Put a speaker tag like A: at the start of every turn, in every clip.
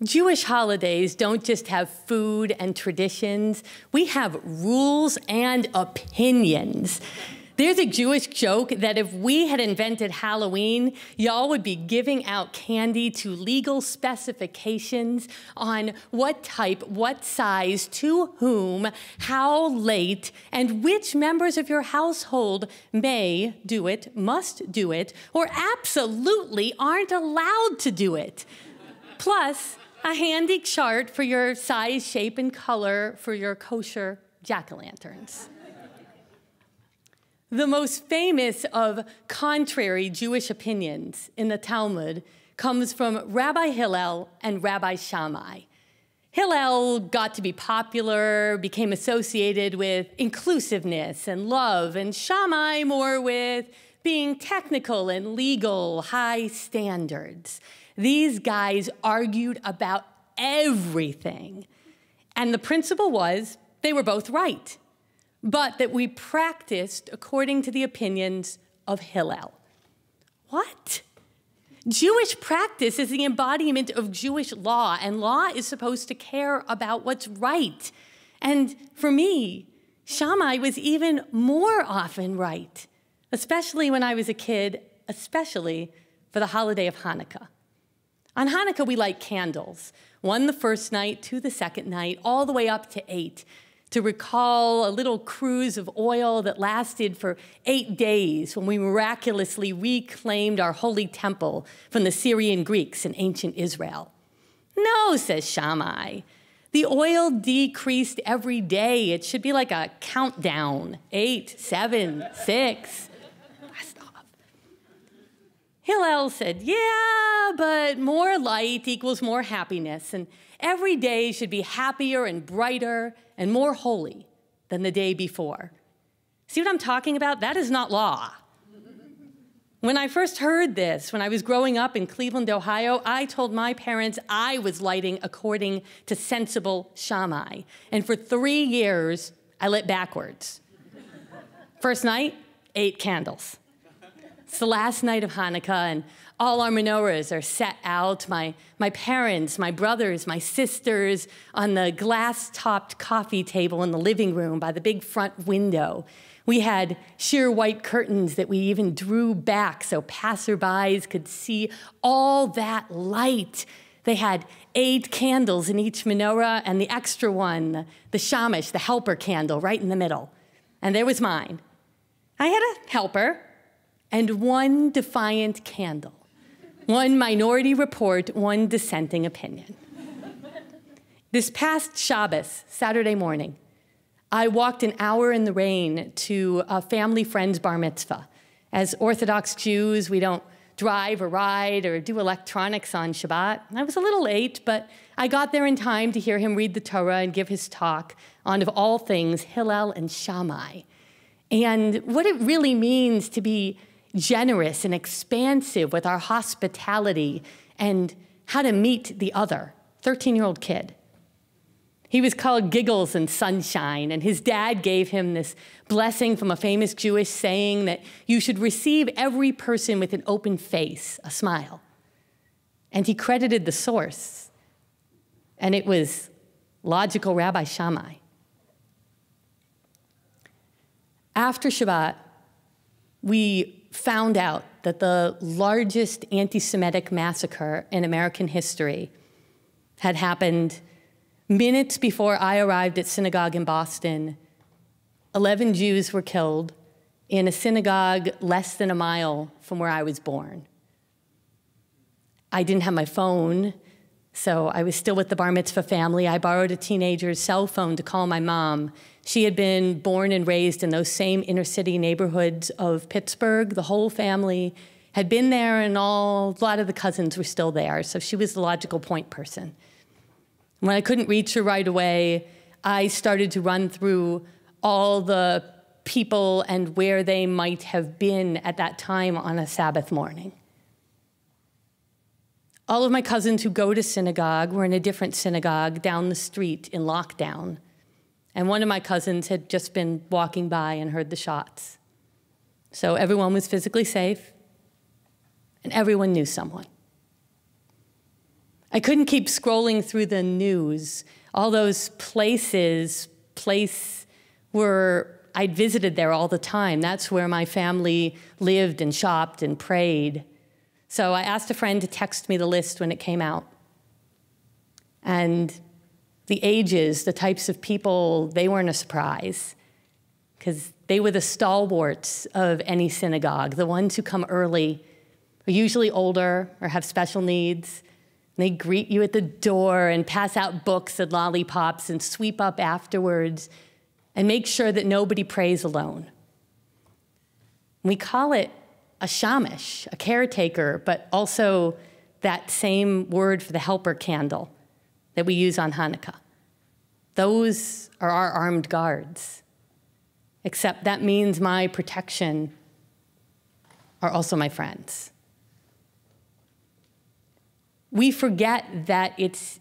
A: Jewish holidays don't just have food and traditions. We have rules and opinions. There's a Jewish joke that if we had invented Halloween, y'all would be giving out candy to legal specifications on what type, what size, to whom, how late, and which members of your household may do it, must do it, or absolutely aren't allowed to do it. Plus, a handy chart for your size, shape, and color for your kosher jack-o'-lanterns. The most famous of contrary Jewish opinions in the Talmud comes from Rabbi Hillel and Rabbi Shammai. Hillel got to be popular, became associated with inclusiveness and love, and Shammai more with being technical and legal, high standards. These guys argued about everything. And the principle was they were both right, but that we practiced according to the opinions of Hillel. What? Jewish practice is the embodiment of Jewish law, and law is supposed to care about what's right. And for me, Shammai was even more often right, especially when I was a kid, especially for the holiday of Hanukkah. On Hanukkah, we light candles, one the first night, two the second night, all the way up to 8, to recall a little cruise of oil that lasted for 8 days when we miraculously reclaimed our holy temple from the Syrian Greeks in ancient Israel. No, says Shammai. The oil decreased every day. It should be like a countdown, 8, 7, 6. Hillel said, yeah, but more light equals more happiness, and every day should be happier and brighter and more holy than the day before. See what I'm talking about? That is not law. When I first heard this, when I was growing up in Cleveland, Ohio, I told my parents I was lighting according to sensible Shammai. And for 3 years, I lit backwards. First night, 8 candles. It's the last night of Hanukkah, and all our menorahs are set out. My parents, my brothers, my sisters on the glass-topped coffee table in the living room by the big front window. We had sheer white curtains that we even drew back so passerbys could see all that light. They had 8 candles in each menorah, and the extra one, the shamash, the helper candle, right in the middle. And there was mine. I had a helper and 1 defiant candle, 1 minority report, 1 dissenting opinion. This past Shabbos, Saturday morning, I walked an hour in the rain to a family friend's bar mitzvah. As Orthodox Jews, we don't drive or ride or do electronics on Shabbat. I was a little late, but I got there in time to hear him read the Torah and give his talk on, of all things, Hillel and Shammai, and what it really means to be generous and expansive with our hospitality, and how to meet the other, 13-year-old kid. He was called Giggles and Sunshine, and his dad gave him this blessing from a famous Jewish saying that you should receive every person with an open face, a smile. And he credited the source, and it was logical Rabbi Shammai. After Shabbat, we found out that the largest anti-Semitic massacre in American history had happened minutes before I arrived at synagogue in Boston. 11 Jews were killed in a synagogue less than a mile from where I was born. I didn't have my phone, so I was still with the bar mitzvah family. I borrowed a teenager's cell phone to call my mom. She had been born and raised in those same inner city neighborhoods of Pittsburgh. The whole family had been there, and a lot of the cousins were still there, so she was the logical point person. When I couldn't reach her right away, I started to run through all the people and where they might have been at that time on a Sabbath morning. All of my cousins who go to synagogue were in a different synagogue down the street in lockdown. And one of my cousins had just been walking by and heard the shots. So everyone was physically safe, and everyone knew someone. I couldn't keep scrolling through the news, all those places where I'd visited there all the time. That's where my family lived and shopped and prayed. So I asked a friend to text me the list when it came out. And the ages, the types of people, they weren't a surprise, because they were the stalwarts of any synagogue. The ones who come early are usually older or have special needs. And they greet you at the door and pass out books and lollipops and sweep up afterwards and make sure that nobody prays alone. We call it a shamash, a caretaker, but also that same word for the helper candle that we use on Hanukkah. Those are our armed guards, except that means my protection are also my friends. We forget that it's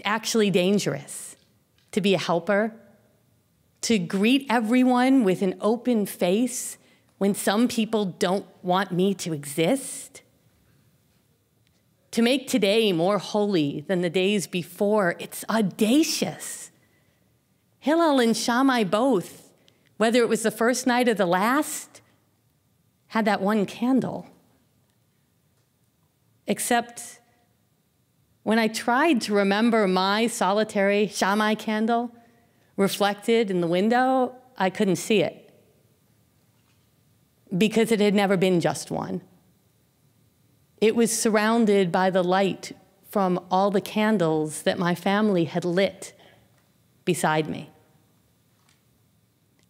A: actually dangerous to be a helper, to greet everyone with an open face when some people don't want me to exist. To make today more holy than the days before, it's audacious. Hillel and Shammai both, whether it was the first night or the last, had that one candle. Except when I tried to remember my solitary Shammai candle reflected in the window, I couldn't see it, because it had never been just one. It was surrounded by the light from all the candles that my family had lit beside me.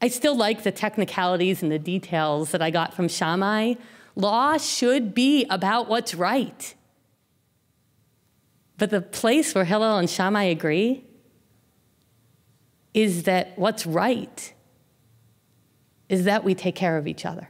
A: I still like the technicalities and the details that I got from Shammai. Law should be about what's right. But the place where Hillel and Shammai agree is that what's right is that we take care of each other.